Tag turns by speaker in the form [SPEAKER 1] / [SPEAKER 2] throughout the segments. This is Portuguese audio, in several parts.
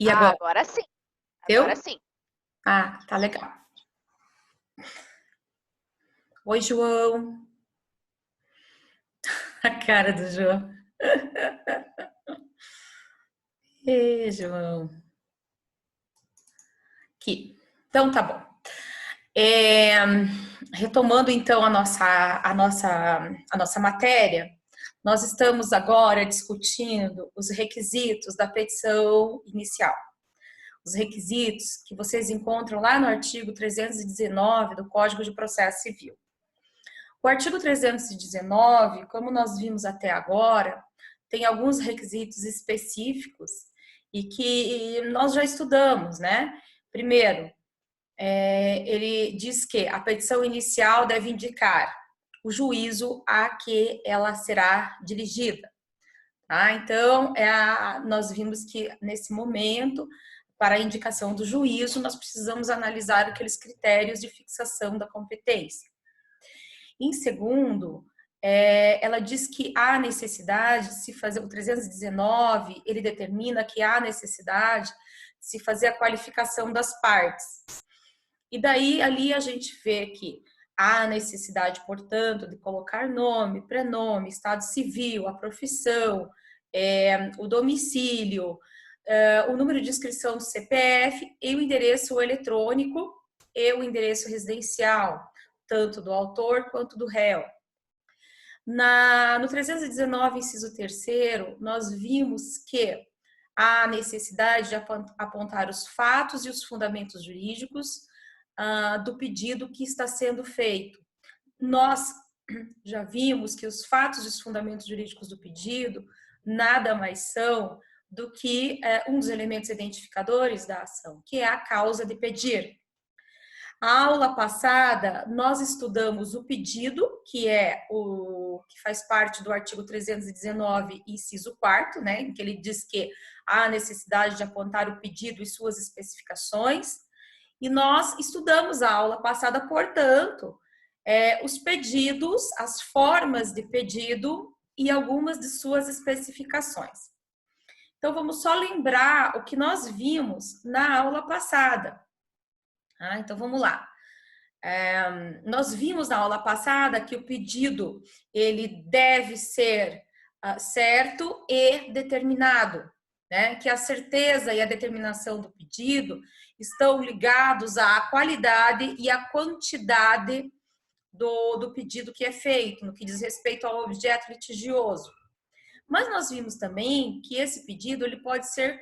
[SPEAKER 1] E agora?
[SPEAKER 2] Agora sim. Agora
[SPEAKER 1] Deu?
[SPEAKER 2] sim.
[SPEAKER 1] Ah, tá legal. Oi, João. A cara do João. Ei, João. Aqui. Então, tá bom. É, retomando, então, a nossa matéria, nós estamos agora discutindo os requisitos da petição inicial. Os requisitos que vocês encontram lá no artigo 319 do Código de Processo Civil. O artigo 319, como nós vimos até agora, tem alguns requisitos específicos e que nós já estudamos, né? Primeiro, ele diz que a petição inicial deve indicar o juízo a que ela será dirigida. Tá? Então, nós vimos que nesse momento, para a indicação do juízo, nós precisamos analisar aqueles critérios de fixação da competência. Em segundo, ela diz que há necessidade de se fazer, o 319, ele determina que há necessidade de se fazer a qualificação das partes. E daí, ali a gente vê que há necessidade, portanto, de colocar nome, prenome, estado civil, a profissão, o domicílio, o número de inscrição do CPF e o endereço eletrônico e o endereço residencial, tanto do autor quanto do réu. No 319, inciso 3º, nós vimos que há necessidade de apontar os fatos e os fundamentos jurídicos do pedido que está sendo feito. Nós já vimos que os fatos e os fundamentos jurídicos do pedido nada mais são do que um dos elementos identificadores da ação, que é a causa de pedir. A aula passada, nós estudamos o pedido, que faz parte do artigo 319, inciso 4º, né, em que ele diz que há necessidade de apontar o pedido e suas especificações. E nós estudamos a aula passada, portanto, os pedidos, as formas de pedido e algumas de suas especificações. Então, vamos só lembrar o que nós vimos na aula passada. Então, vamos lá. Nós vimos na aula passada que o pedido ele deve ser certo e determinado, né? Que a certeza e a determinação do pedido estão ligados à qualidade e à quantidade do pedido que é feito, no que diz respeito ao objeto litigioso. Mas nós vimos também que esse pedido ele pode ser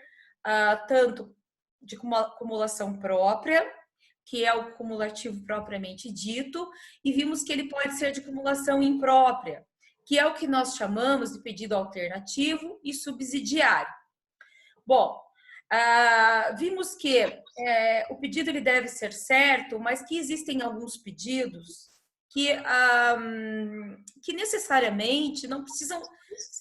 [SPEAKER 1] tanto de acumulação própria, que é o cumulativo propriamente dito, e vimos que ele pode ser de acumulação imprópria, que é o que nós chamamos de pedido alternativo e subsidiário. Bom, vimos que o pedido ele deve ser certo, mas que existem alguns pedidos que necessariamente não precisam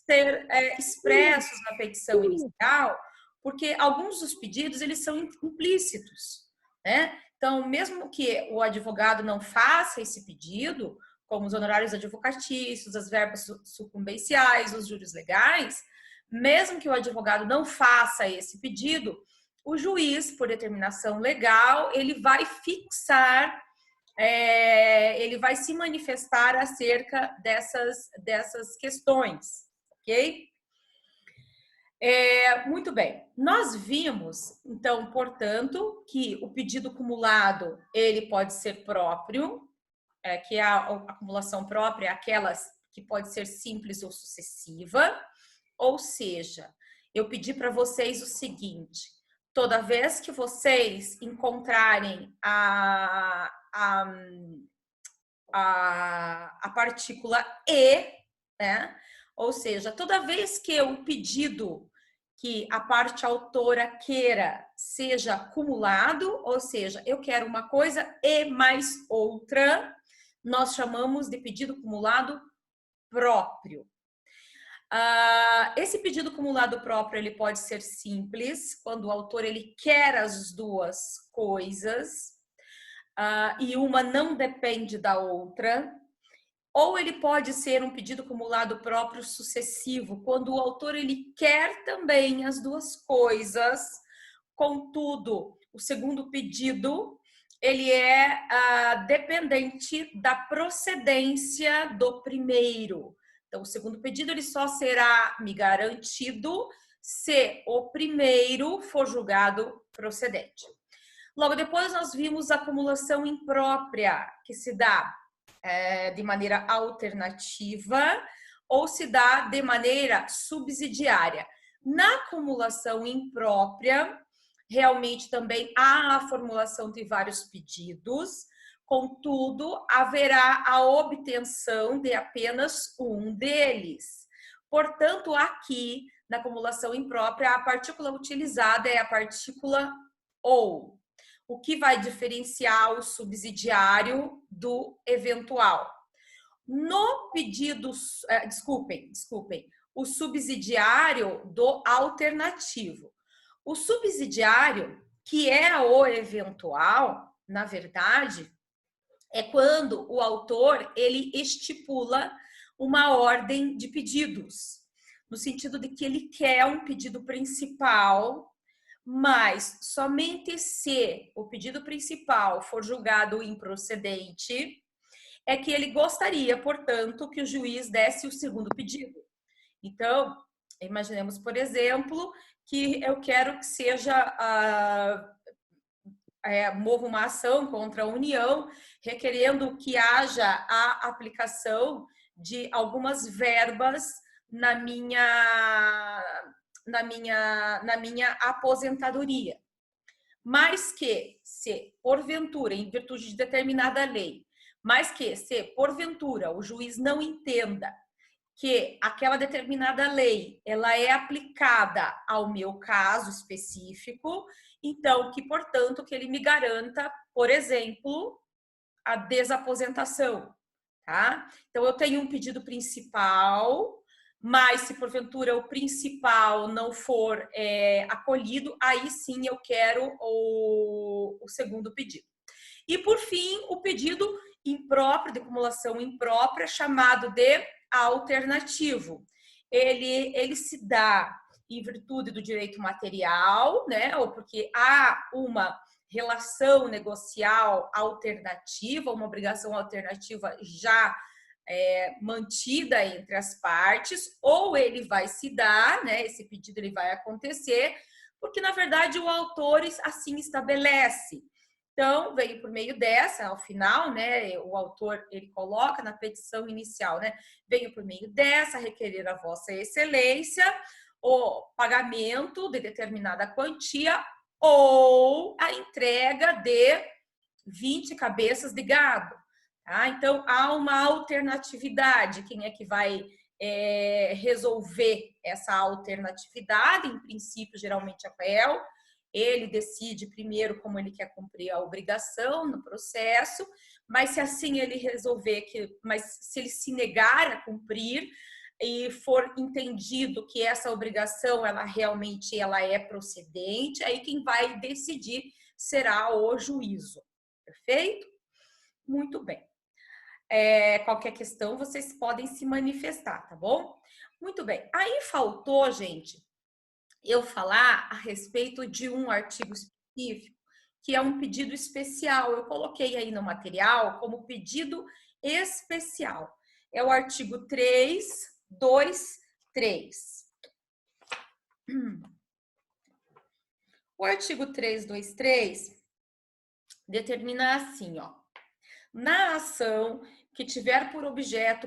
[SPEAKER 1] ser expressos na petição inicial, porque alguns dos pedidos eles são implícitos, né? Então, mesmo que o advogado não faça esse pedido, como os honorários advocatícios, as verbas sucumbenciais, os juros legais, mesmo que o advogado não faça esse pedido, o juiz, por determinação legal, ele vai fixar, ele vai se manifestar acerca dessas questões, ok? Muito bem. Nós vimos, então, portanto, que o pedido cumulado, ele pode ser próprio, que a acumulação própria é aquelas que pode ser simples ou sucessiva, ou seja, eu pedi para vocês o seguinte: toda vez que vocês encontrarem a partícula e, né? Ou seja, toda vez que o pedido que a parte autora queira seja acumulado, ou seja, eu quero uma coisa e mais outra, nós chamamos de pedido cumulado próprio. Esse pedido cumulado próprio ele pode ser simples, quando o autor ele quer as duas coisas e uma não depende da outra, ou ele pode ser um pedido cumulado próprio sucessivo, quando o autor ele quer também as duas coisas, contudo, o segundo pedido, ele é dependente da procedência do primeiro. Então, o segundo pedido, ele só será me garantido se o primeiro for julgado procedente. Logo depois, nós vimos a acumulação imprópria, que se dá de maneira alternativa ou se dá de maneira subsidiária. Na acumulação imprópria, realmente também há a formulação de vários pedidos, contudo, haverá a obtenção de apenas um deles. Portanto, aqui, na acumulação imprópria, a partícula utilizada é a partícula ou, o que vai diferenciar o subsidiário do eventual. No pedido, desculpem, o subsidiário do alternativo. O subsidiário, que é o eventual, na verdade, é quando o autor ele estipula uma ordem de pedidos, no sentido de que ele quer um pedido principal, mas somente se o pedido principal for julgado improcedente, é que ele gostaria, portanto, que o juiz desse o segundo pedido. Então, imaginemos, por exemplo, que eu quero que seja mova uma ação contra a União, requerendo que haja a aplicação de algumas verbas na minha aposentadoria. Mas que, se porventura, em virtude de determinada lei, mas que, se porventura o juiz não entenda que aquela determinada lei ela é aplicada ao meu caso específico, então que, portanto, que ele me garanta, por exemplo, a desaposentação, tá? Então eu tenho um pedido principal, mas se porventura o principal não for acolhido, aí sim eu quero o segundo pedido. E por fim, o pedido impróprio, de acumulação imprópria, chamado de alternativo. Ele se dá em virtude do direito material, né? Ou porque há uma relação negocial alternativa, uma obrigação alternativa já mantida entre as partes, ou ele vai se dar, né? Esse pedido ele vai acontecer, porque na verdade o autor assim estabelece. Então, veio por meio dessa, ao final, né, o autor, ele coloca na petição inicial, né, veio por meio dessa requerer a vossa excelência o pagamento de determinada quantia ou a entrega de 20 cabeças de gado. Tá? Então, há uma alternatividade. Quem é que vai resolver essa alternatividade? Em princípio, geralmente é o réu. Ele decide primeiro como ele quer cumprir a obrigação no processo, mas se assim ele resolver mas se ele se negar a cumprir e for entendido que essa obrigação ela realmente é procedente, aí quem vai decidir será o juízo. Perfeito? Muito bem. Qualquer questão vocês podem se manifestar, tá bom? Muito bem. Aí faltou, gente, eu falar a respeito de um artigo específico, que é um pedido especial. Eu coloquei aí no material como pedido especial. É o artigo 323. O artigo 323 determina assim, ó. Na ação que tiver por objeto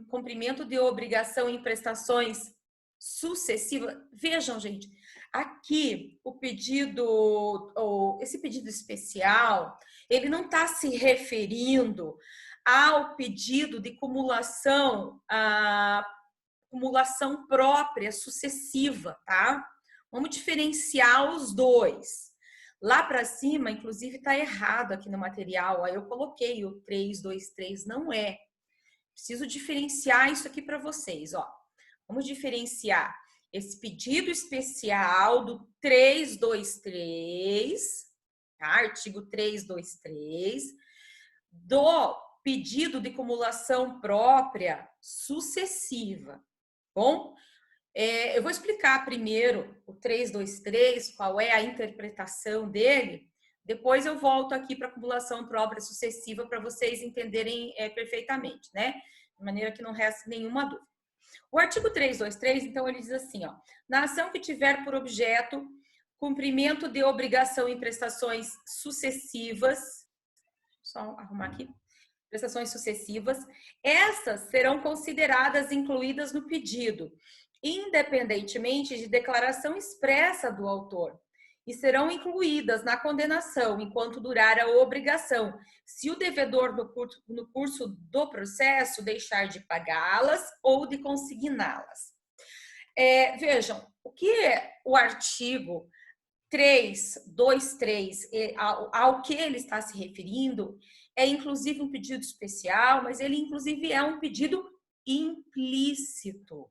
[SPEAKER 1] cumprimento de obrigação em prestações sucessivas, vejam, gente, aqui o pedido, esse pedido especial, ele não está se referindo ao pedido de cumulação, cumulação própria sucessiva, tá? Vamos diferenciar os dois. Lá para cima, inclusive, está errado aqui no material. Aí eu coloquei o 323, não é. Preciso diferenciar isso aqui para vocês, ó. Vamos diferenciar esse pedido especial do 323, tá? Artigo 323, do pedido de cumulação própria sucessiva, bom? Eu vou explicar primeiro o 323, qual é a interpretação dele, depois eu volto aqui para a acumulação por obra sucessiva para vocês entenderem perfeitamente, né? De maneira que não reste nenhuma dúvida. O artigo 323, então, ele diz assim, ó, na ação que tiver por objeto cumprimento de obrigação em prestações sucessivas, só arrumar aqui, prestações sucessivas, essas serão consideradas incluídas no pedido, independentemente de declaração expressa do autor, e serão incluídas na condenação enquanto durar a obrigação, se o devedor no curso do processo deixar de pagá-las ou de consigná-las. Vejam, o que o artigo 323, ao que ele está se referindo, é inclusive um pedido especial, mas ele inclusive é um pedido implícito. O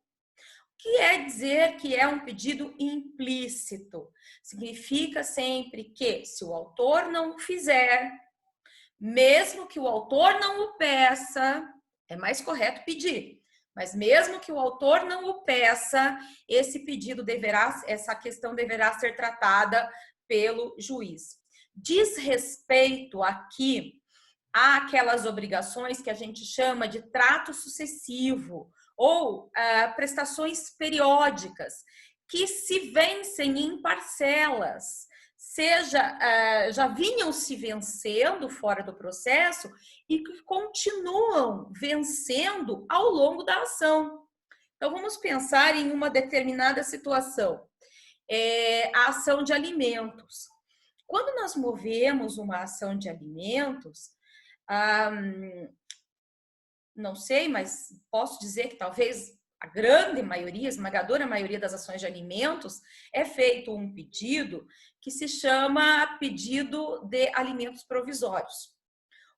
[SPEAKER 1] que é dizer que é um pedido implícito? Significa sempre que, se o autor não o fizer, mesmo que o autor não o peça, é mais correto pedir, mas mesmo que o autor não o peça, essa questão deverá ser tratada pelo juiz. Diz respeito aqui àquelas obrigações que a gente chama de trato sucessivo ou prestações periódicas, que se vencem em parcelas, já vinham se vencendo fora do processo e que continuam vencendo ao longo da ação. Então, vamos pensar em uma determinada situação, a ação de alimentos. Quando nós movemos uma ação de alimentos, não sei, mas posso dizer que talvez a grande maioria, a esmagadora maioria das ações de alimentos, é feito um pedido que se chama pedido de alimentos provisórios.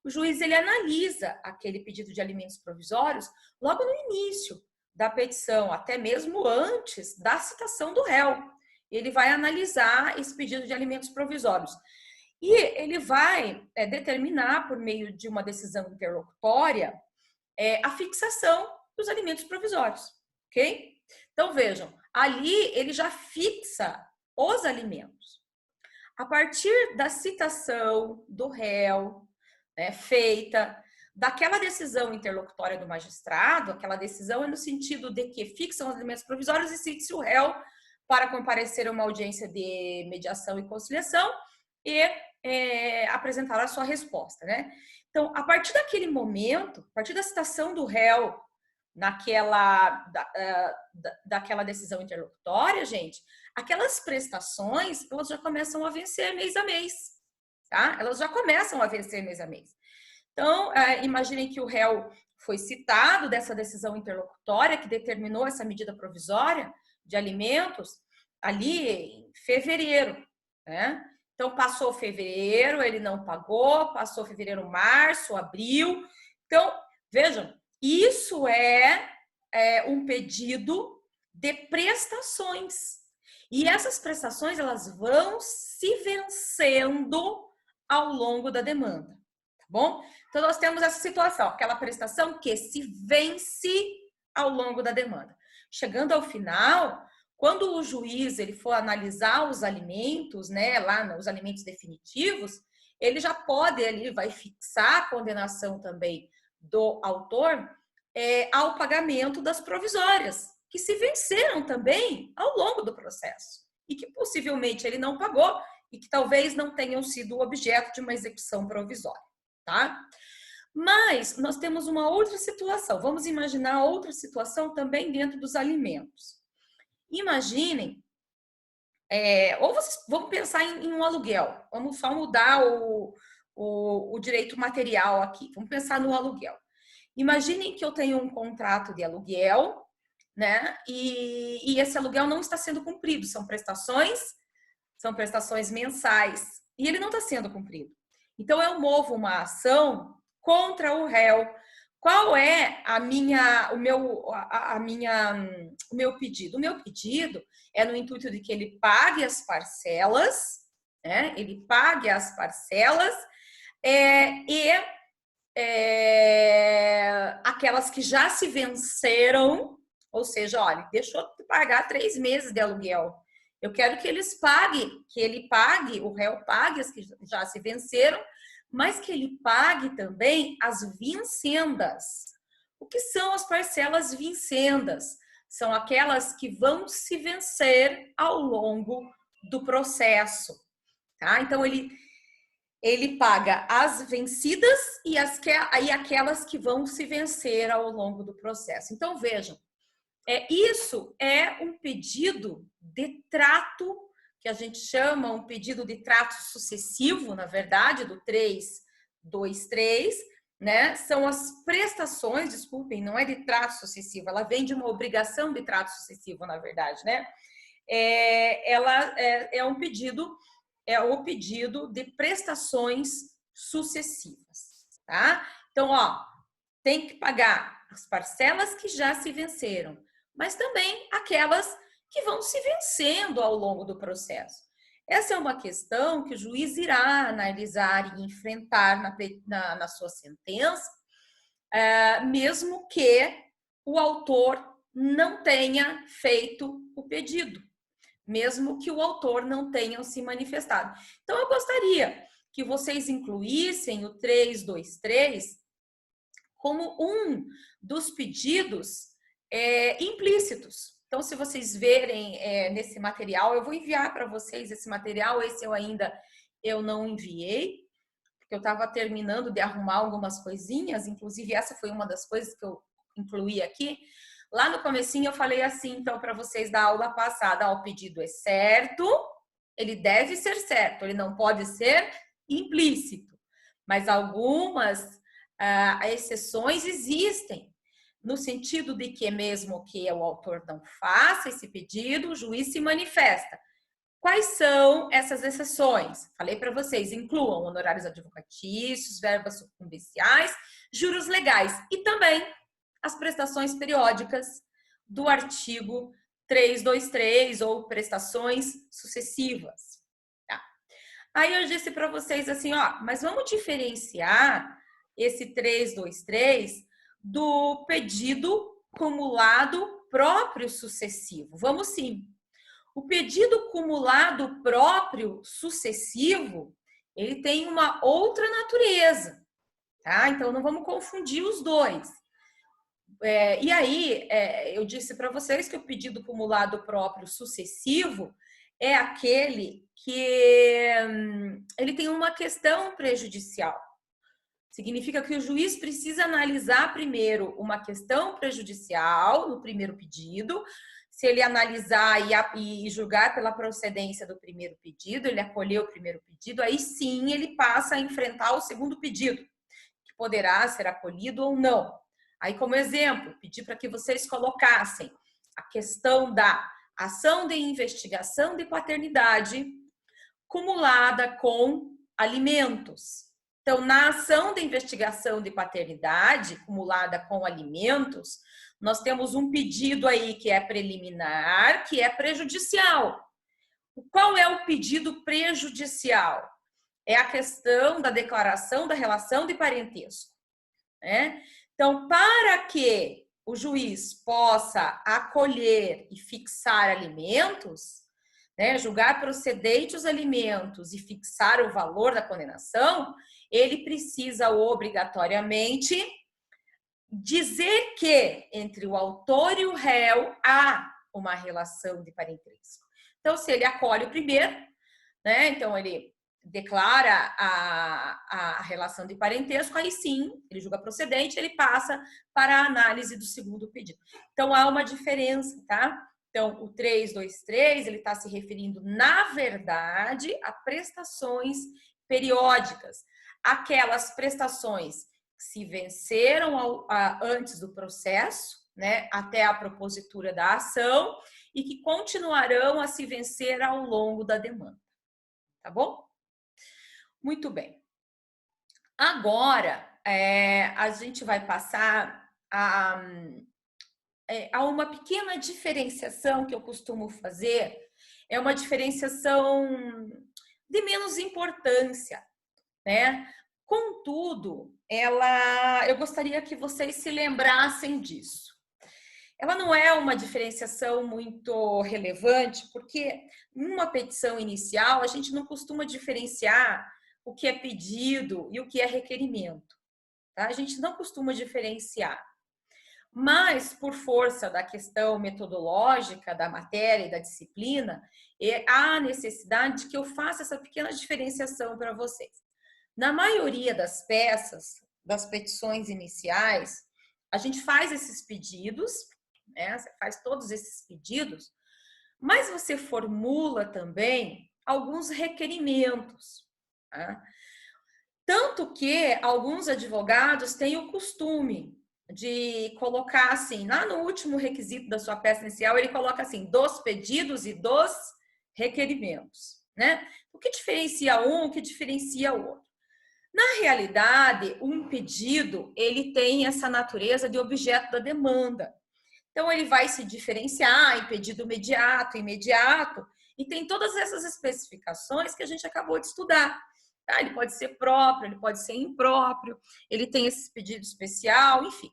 [SPEAKER 1] O juiz, ele analisa aquele pedido de alimentos provisórios logo no início da petição, até mesmo antes da citação do réu. Ele vai analisar esse pedido de alimentos provisórios. E ele vai determinar, por meio de uma decisão interlocutória, a fixação dos alimentos provisórios, ok? Então, vejam, ali ele já fixa os alimentos. A partir da citação do réu, feita, daquela decisão interlocutória do magistrado, aquela decisão é no sentido de que fixam os alimentos provisórios e cite-se o réu para comparecer a uma audiência de mediação e conciliação e apresentar a sua resposta, né? Então, a partir daquele momento, a partir da citação do réu daquela decisão interlocutória, gente, aquelas prestações, elas já começam a vencer mês a mês, tá? Elas já começam a vencer mês a mês. Então, imaginem que o réu foi citado dessa decisão interlocutória que determinou essa medida provisória de alimentos ali em fevereiro, né? Então, passou fevereiro, ele não pagou, passou fevereiro, março, abril. Então, vejam, isso é um pedido de prestações. E essas prestações, elas vão se vencendo ao longo da demanda, tá bom? Então, nós temos essa situação, aquela prestação que se vence ao longo da demanda. Chegando ao final, quando o juiz ele for analisar os alimentos, né, lá nos alimentos definitivos, ele já pode, ele vai fixar a condenação também do autor ao pagamento das provisórias, que se venceram também ao longo do processo e que possivelmente ele não pagou e que talvez não tenham sido objeto de uma execução provisória, tá? Mas nós temos uma outra situação. Vamos imaginar outra situação também dentro dos alimentos. Imaginem, vamos pensar em um aluguel. Vamos só mudar o direito material aqui. Vamos pensar no aluguel. Imaginem que eu tenho um contrato de aluguel, né? E esse aluguel não está sendo cumprido. São prestações mensais. E ele não está sendo cumprido. Então, eu movo uma ação contra o réu. Qual é o meu pedido? O meu pedido é no intuito de que ele pague as parcelas, né? Ele pague as parcelas aquelas que já se venceram Ou seja, olha, deixou de pagar 3 meses de aluguel. Eu quero que ele pague, o réu pague as que já se venceram, mas que ele pague também as vincendas. O que são as parcelas vincendas? São aquelas que vão se vencer ao longo do processo, tá? Então, ele paga as vencidas e aquelas que vão se vencer ao longo do processo. Então, vejam, isso é um pedido de trato, que a gente chama um pedido de trato sucessivo, na verdade, do 323, né? São as prestações, desculpem, não é de trato sucessivo, ela vem de uma obrigação de trato sucessivo, na verdade, né? Ela é o pedido de prestações sucessivas, tá? Então, ó, tem que pagar as parcelas que já se venceram, mas também aquelas que vão se vencendo ao longo do processo. Essa é uma questão que o juiz irá analisar e enfrentar na sua sentença, mesmo que o autor não tenha feito o pedido, mesmo que o autor não tenha se manifestado. Então, eu gostaria que vocês incluíssem o 323 como um dos pedidos implícitos. Então, se vocês verem nesse material, eu vou enviar para vocês esse material, esse eu não enviei, porque eu estava terminando de arrumar algumas coisinhas, inclusive essa foi uma das coisas que eu incluí aqui. Lá no comecinho eu falei assim, então, para vocês da aula passada, o pedido é certo, ele deve ser certo, ele não pode ser implícito, mas algumas exceções existem, no sentido de que mesmo que o autor não faça esse pedido, o juiz se manifesta. Quais são essas exceções? Falei para vocês, incluam honorários advocatícios, verbas sucumbenciais, juros legais e também as prestações periódicas do artigo 323 ou prestações sucessivas. Tá? Aí eu disse para vocês assim, ó, mas vamos diferenciar esse 323 do pedido cumulado próprio sucessivo. Vamos sim. O pedido cumulado próprio sucessivo, ele tem uma outra natureza, tá? Então, não vamos confundir os dois. E aí, eu disse para vocês que o pedido cumulado próprio sucessivo é aquele que ele tem uma questão prejudicial. Significa que o juiz precisa analisar primeiro uma questão prejudicial no primeiro pedido. Se ele analisar e julgar pela procedência do primeiro pedido, ele acolher o primeiro pedido, aí sim ele passa a enfrentar o segundo pedido, que poderá ser acolhido ou não. Aí, como exemplo, pedi para que vocês colocassem a questão da ação de investigação de paternidade cumulada com alimentos. Então, na ação de investigação de paternidade cumulada com alimentos, nós temos um pedido aí que é preliminar, que é prejudicial. Qual é o pedido prejudicial? É a questão da declaração da relação de parentesco, né? Então, para que o juiz possa acolher e fixar alimentos, né, julgar procedente os alimentos e fixar o valor da condenação, ele precisa obrigatoriamente dizer que entre o autor e o réu há uma relação de parentesco. Então, se ele acolhe o primeiro, né, então ele declara a relação de parentesco, aí sim, ele julga procedente, ele passa para a análise do segundo pedido. Então, há uma diferença, tá? Então, o 323, ele está se referindo, na verdade, a prestações periódicas. Aquelas prestações que se venceram antes do processo, né, até a propositura da ação, e que continuarão a se vencer ao longo da demanda. Tá bom? Muito bem. Agora, a gente vai passar a uma pequena diferenciação que eu costumo fazer. É uma diferenciação de menos importância, né? Contudo, eu gostaria que vocês se lembrassem disso. ela não é uma diferenciação muito relevante, porque numa petição inicial a gente não costuma diferenciar o que é pedido e o que é requerimento, tá? A gente não costuma diferenciar. Mas, por força da questão metodológica da matéria e da disciplina, há necessidade de que eu faça essa pequena diferenciação para vocês. Na maioria das peças, das petições iniciais, a gente faz esses pedidos, né? Você faz todos esses pedidos, mas você formula também alguns requerimentos, tá? Tanto que alguns advogados têm o costume de colocar assim, lá no último requisito da sua peça inicial, ele coloca assim, dos pedidos e dos requerimentos, né? O que diferencia um, o que diferencia o outro? Na realidade, um pedido, ele tem essa natureza de objeto da demanda. Então, ele vai se diferenciar em pedido imediato, e tem todas essas especificações que a gente acabou de estudar. Tá? Ele pode ser próprio, ele pode ser impróprio, ele tem esse pedido especial, enfim.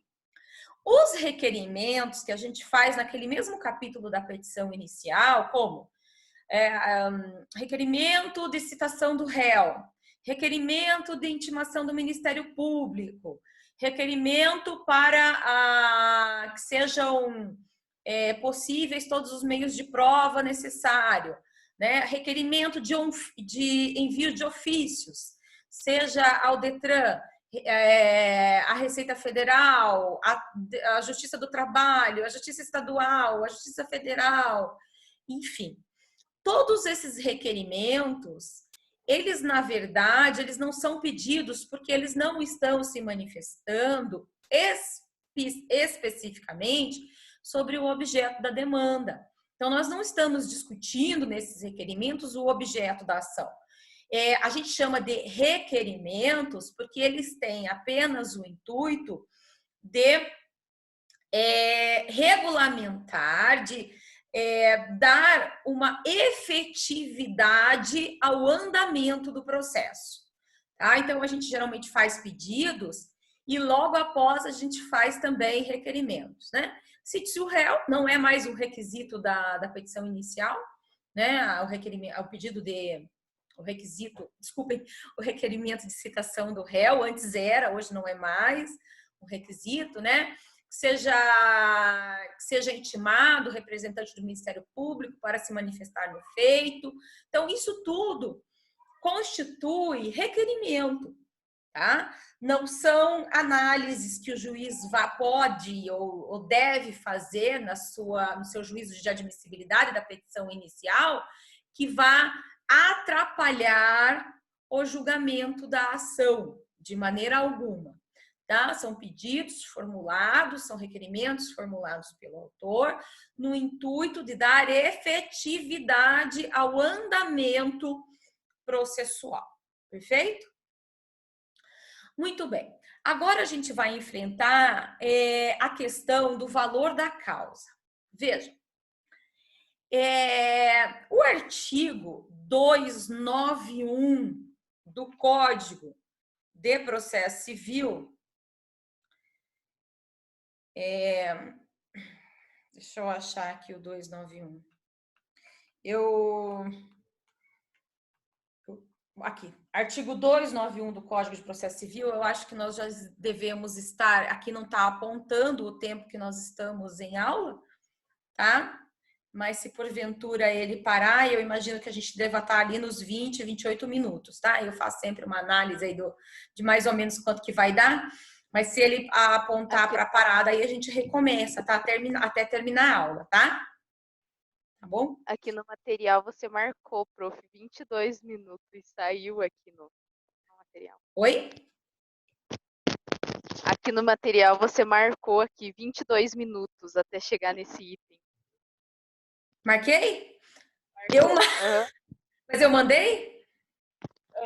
[SPEAKER 1] Os requerimentos que a gente faz naquele mesmo capítulo da petição inicial, como requerimento de citação do réu, requerimento de intimação do Ministério Público, requerimento para que sejam possíveis todos os meios de prova necessário, né? Requerimento de envio de ofícios, seja ao Detran, a Receita Federal, a Justiça do Trabalho, a Justiça Estadual, a Justiça Federal, enfim. Todos esses requerimentos, eles, na verdade, eles não são pedidos porque eles não estão se manifestando especificamente sobre o objeto da demanda. Então, nós não estamos discutindo nesses requerimentos o objeto da ação. A gente chama de requerimentos porque eles têm apenas o intuito de regulamentar, de dar uma efetividade ao andamento do processo. Tá? Então, a gente geralmente faz pedidos e logo após a gente faz também requerimentos, né? Se o réu não é mais um requisito da petição inicial, né? O pedido de... O requisito, desculpem, o requerimento de citação do réu, antes era, hoje não é mais um requisito, né? Seja intimado o representante do Ministério Público para se manifestar no feito. Então, isso tudo constitui requerimento, tá? Não são análises que o juiz pode ou deve fazer no seu juízo de admissibilidade da petição inicial que vá atrapalhar o julgamento da ação, de maneira alguma. Tá? São pedidos formulados, são requerimentos formulados pelo autor, no intuito de dar efetividade ao andamento processual. Perfeito? Muito bem. Agora a gente vai enfrentar a questão do valor da causa. Veja, o artigo 291 do Código de Processo Civil, deixa eu achar aqui o 291. Aqui, artigo 291 do Código de Processo Civil, eu acho que nós já devemos estar, aqui não está apontando o tempo que nós estamos em aula, tá? Mas se porventura ele parar, eu imagino que a gente deva estar ali nos 20, 28 minutos, tá? Eu faço sempre uma análise aí de mais ou menos quanto que vai dar, mas se ele apontar para a parada, aí a gente recomeça, tá? Até terminar a aula, tá? Tá bom?
[SPEAKER 2] Aqui no material você marcou, prof, 22 minutos e saiu aqui no material.
[SPEAKER 1] Oi?
[SPEAKER 2] Aqui no material você marcou aqui 22 minutos até chegar nesse item.
[SPEAKER 1] Marquei?
[SPEAKER 2] Uhum.
[SPEAKER 1] Mas eu mandei?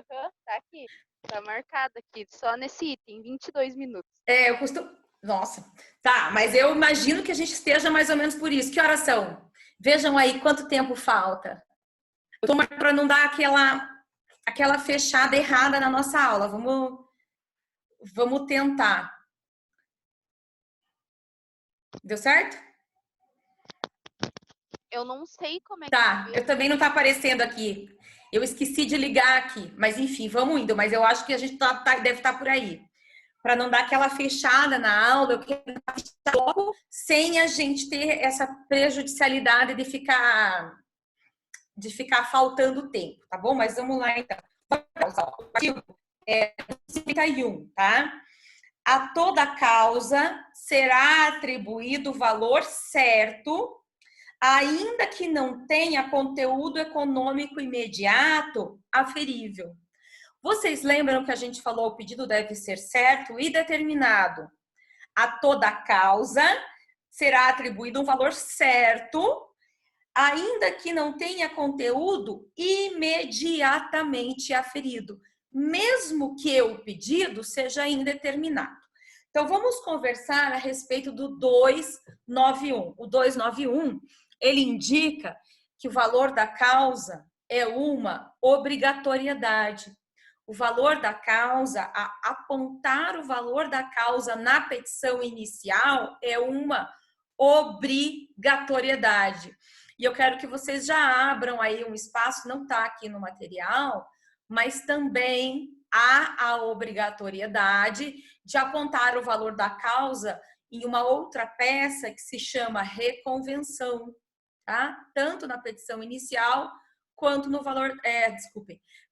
[SPEAKER 2] Tá aqui. Tá marcado aqui, só nesse item, 22 minutos.
[SPEAKER 1] Eu costumo... Nossa, tá, mas eu imagino que a gente esteja mais ou menos por isso. Que horas são? Vejam aí quanto tempo falta. Eu tô marcando para não dar aquela fechada errada na nossa aula. Vamos tentar. Deu certo?
[SPEAKER 2] Eu não sei como é que eu
[SPEAKER 1] Tá, eu
[SPEAKER 2] vejo.
[SPEAKER 1] também não tá aparecendo aqui. Eu esqueci de ligar aqui, mas enfim, vamos indo. Mas eu acho que a gente deve estar por aí. Para não dar aquela fechada na aula, eu quero fechar logo sem a gente ter essa prejudicialidade de ficar faltando tempo, tá bom? Mas vamos lá então. O artigo 51, tá? A toda causa será atribuído o valor certo, ainda que não tenha conteúdo econômico imediato aferível. Vocês lembram que a gente falou o pedido deve ser certo e determinado? A toda causa será atribuído um valor certo, ainda que não tenha conteúdo imediatamente aferido, mesmo que o pedido seja indeterminado. Então, vamos conversar a respeito do 291. O 291, ele indica que o valor da causa é uma obrigatoriedade. O valor da causa, apontar o valor da causa na petição inicial é uma obrigatoriedade. E eu quero que vocês já abram aí um espaço, não está aqui no material, mas também há a obrigatoriedade de apontar o valor da causa em uma outra peça que se chama reconvenção, tá? Tanto na petição inicial quanto no valor,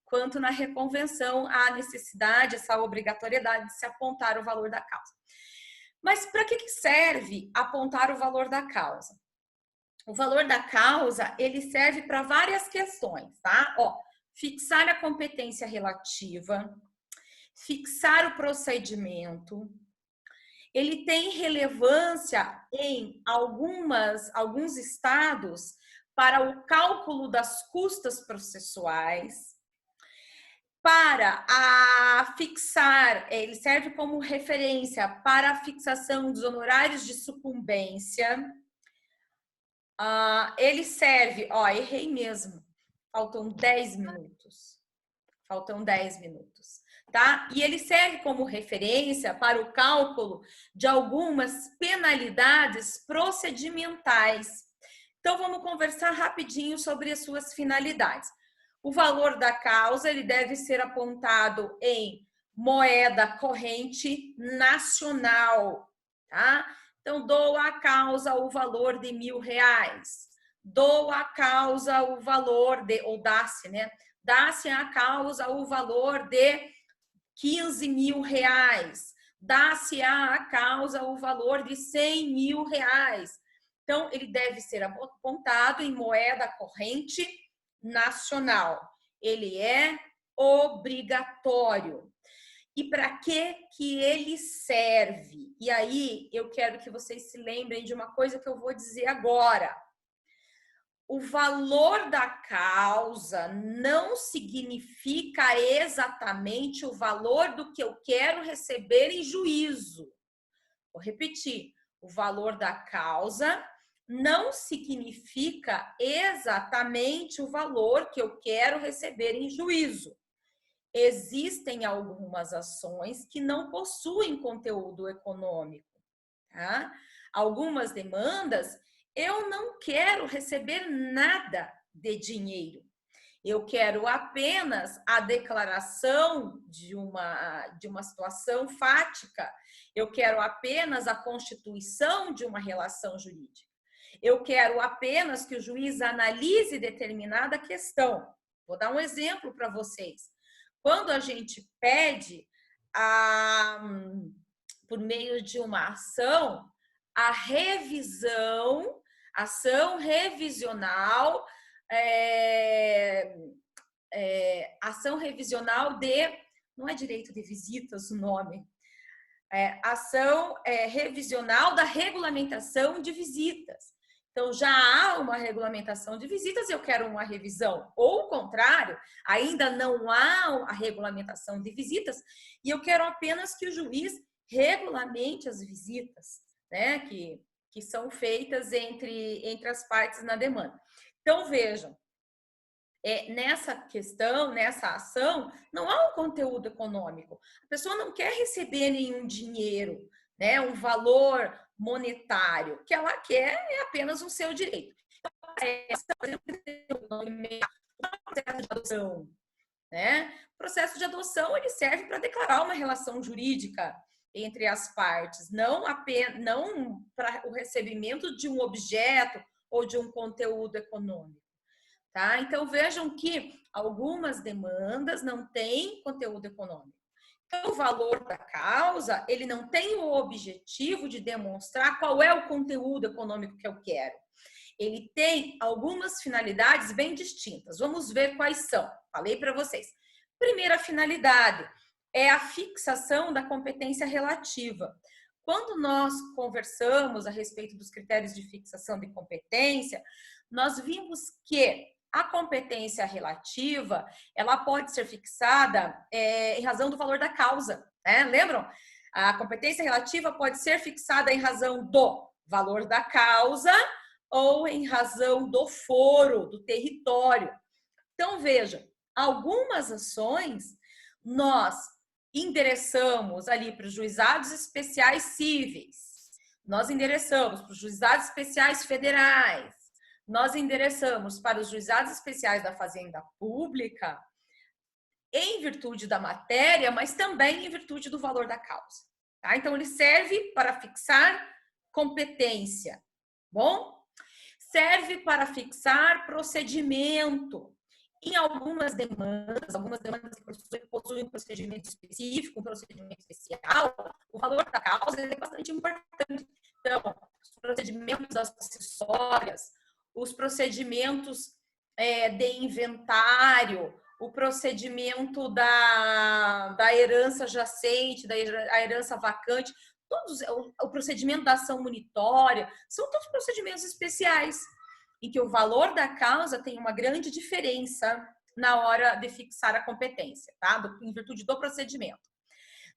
[SPEAKER 1] quanto na reconvenção há necessidade, essa obrigatoriedade de se apontar o valor da causa. Mas para que serve apontar o valor da causa? O valor da causa, ele serve para várias questões, tá? Ó, fixar a competência relativa, fixar o procedimento. Ele tem relevância em alguns estados para o cálculo das custas processuais, para fixar, ele serve como referência para a fixação dos honorários de sucumbência. Ele serve, errei mesmo, faltam 10 minutos. Faltam 10 minutos, tá? E ele serve como referência para o cálculo de algumas penalidades procedimentais. Então, vamos conversar rapidinho sobre as suas finalidades. O valor da causa, ele deve ser apontado em moeda corrente nacional, tá? Então, dou à causa o valor de R$1.000. Dou à causa o valor de, ou dá-se, né? Dá-se à causa o valor de R$15.000. Dá-se à causa o valor de R$100.000. Então, ele deve ser apontado em moeda corrente nacional. Ele é obrigatório. E para que ele serve? E aí, eu quero que vocês se lembrem de uma coisa que eu vou dizer agora. O valor da causa não significa exatamente o valor do que eu quero receber em juízo. Vou repetir. O valor da causa não significa exatamente o valor que eu quero receber em juízo. Existem algumas ações que não possuem conteúdo econômico, tá? Algumas demandas eu não quero receber nada de dinheiro. Eu quero apenas a declaração de uma situação fática. Eu quero apenas a constituição de uma relação jurídica. Eu quero apenas que o juiz analise determinada questão. Vou dar um exemplo para vocês. Quando a gente pede, por meio de uma ação, a revisão, ação revisional, ação revisional de, não é direito de visitas o nome, ação revisional da regulamentação de visitas. Então, já há uma regulamentação de visitas, eu quero uma revisão. Ou o contrário, ainda não há a regulamentação de visitas e eu quero apenas que o juiz regulamente as visitas, né, que são feitas entre as partes na demanda. Então, vejam, nessa questão, nessa ação, não há um conteúdo econômico. A pessoa não quer receber nenhum dinheiro, né, um valor monetário. O que ela quer é apenas o seu direito. Então, processo de adoção, né? O processo de adoção ele serve para declarar uma relação jurídica entre as partes, não para o recebimento de um objeto ou de um conteúdo econômico, tá? Então vejam que algumas demandas não têm conteúdo econômico. Então, o valor da causa, ele não tem o objetivo de demonstrar qual é o conteúdo econômico que eu quero. Ele tem algumas finalidades bem distintas. Vamos ver quais são. Falei para vocês. Primeira finalidade é a fixação da competência relativa. Quando nós conversamos a respeito dos critérios de fixação de competência, nós vimos que a competência relativa, ela pode ser fixada em razão do valor da causa, né? Lembram? A competência relativa pode ser fixada em razão do valor da causa ou em razão do foro, do território. Então, veja, algumas ações nós endereçamos ali para os juizados especiais cíveis, nós endereçamos para os juizados especiais federais, nós endereçamos para os juizados especiais da Fazenda Pública em virtude da matéria, mas também em virtude do valor da causa. Tá? Então, ele serve para fixar competência. Bom? Serve para fixar procedimento. Em algumas demandas que possuem um procedimento específico, um procedimento especial, o valor da causa é bastante importante. Então, os procedimentos acessórios, os procedimentos de inventário, o procedimento da herança jacente, da herança vacante, todos, o procedimento da ação munitória, são todos procedimentos especiais, em que o valor da causa tem uma grande diferença na hora de fixar a competência, tá? Em virtude do procedimento.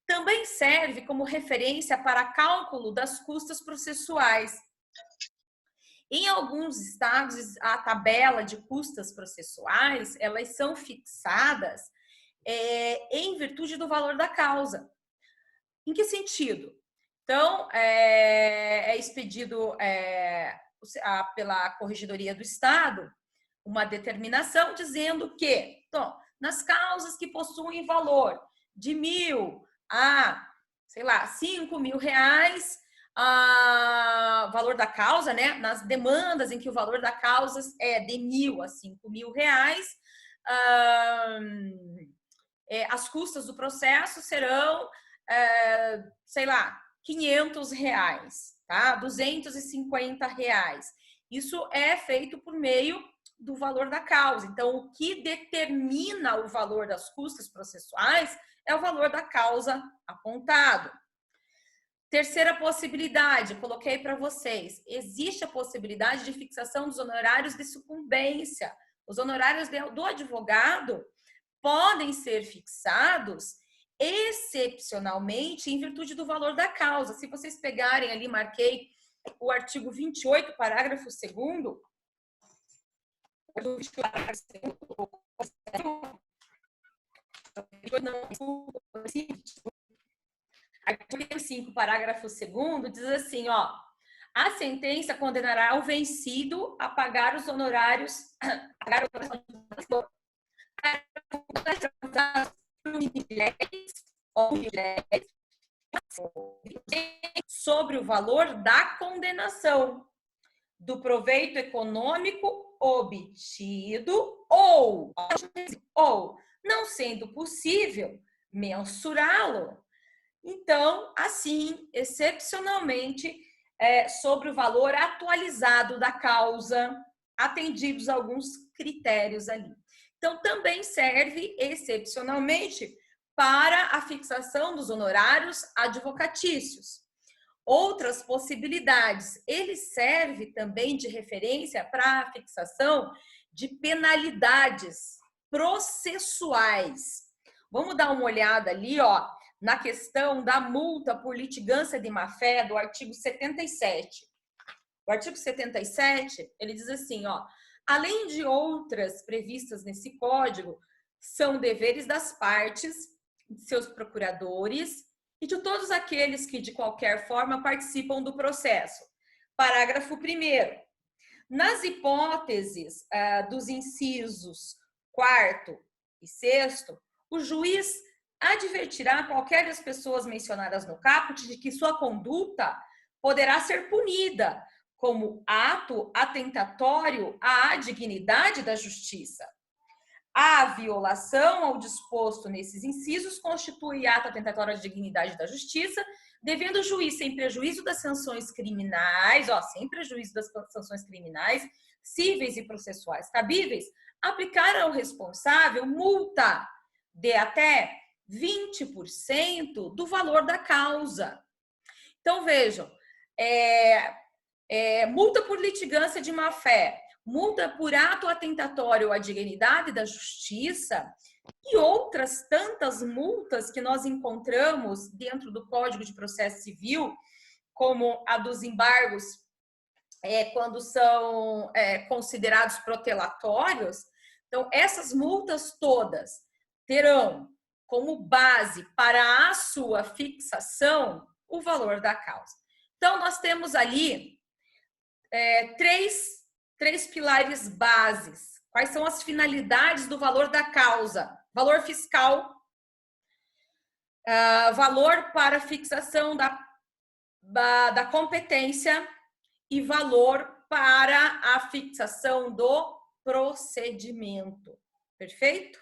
[SPEAKER 1] Também serve como referência para cálculo das custas processuais. Em alguns estados, a tabela de custas processuais, elas são fixadas em virtude do valor da causa. Em que sentido? Então, é expedido pela Corregedoria do Estado uma determinação dizendo que, então, nas causas que possuem valor de 1.000 a, sei lá, 5.000 reais, valor da causa, né? Nas demandas em que o valor da causa é de 1.000 a 5.000 reais, as custas do processo serão, sei lá, 500 reais, tá? 250 reais. Isso é feito por meio do valor da causa. Então, o que determina o valor das custas processuais é o valor da causa apontado. Terceira possibilidade, coloquei para vocês, existe a possibilidade de fixação dos honorários de sucumbência. Os honorários do advogado podem ser fixados excepcionalmente em virtude do valor da causa. Se vocês pegarem ali, marquei o artigo 28, parágrafo 2º, artigo 5, parágrafo 2º, diz assim, ó, a sentença condenará o vencido a pagar os honorários, sobre o valor da condenação, do proveito econômico obtido ou não sendo possível mensurá-lo. Então, assim, excepcionalmente, sobre o valor atualizado da causa, atendidos alguns critérios ali. Então, também serve excepcionalmente para a fixação dos honorários advocatícios. Outras possibilidades, ele serve também de referência para a fixação de penalidades processuais. Vamos dar uma olhada ali, ó, na questão da multa por litigância de má-fé do artigo 77. O artigo 77, ele diz assim, ó, além de outras previstas nesse código, são deveres das partes, de seus procuradores e de todos aqueles que, de qualquer forma, participam do processo. Parágrafo 1º. Nas hipóteses dos incisos 4º e 6º, o juiz advertirá qualquer das pessoas mencionadas no caput de que sua conduta poderá ser punida como ato atentatório à dignidade da justiça. A violação ao disposto nesses incisos constitui ato atentatório à dignidade da justiça, devendo o juiz, sem prejuízo das sanções criminais, sem prejuízo das sanções criminais, cíveis e processuais cabíveis, aplicar ao responsável multa de até 20% do valor da causa. Então, vejam, multa por litigância de má-fé, multa por ato atentatório à dignidade da justiça e outras tantas multas que nós encontramos dentro do Código de Processo Civil, como a dos embargos, quando são considerados protelatórios. Então, essas multas todas terão como base para a sua fixação o valor da causa. Então, nós temos ali três pilares bases. Quais são as finalidades do valor da causa? Valor fiscal, valor para fixação da competência e valor para a fixação do procedimento. Perfeito?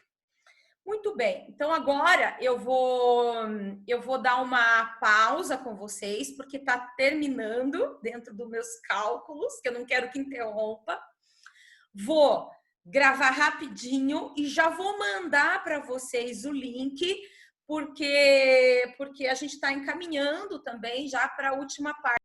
[SPEAKER 1] Muito bem. Então, agora eu vou dar uma pausa com vocês, porque está terminando dentro dos meus cálculos, que eu não quero que interrompa. Vou gravar rapidinho e já vou mandar para vocês o link, porque a gente está encaminhando também já para a última parte.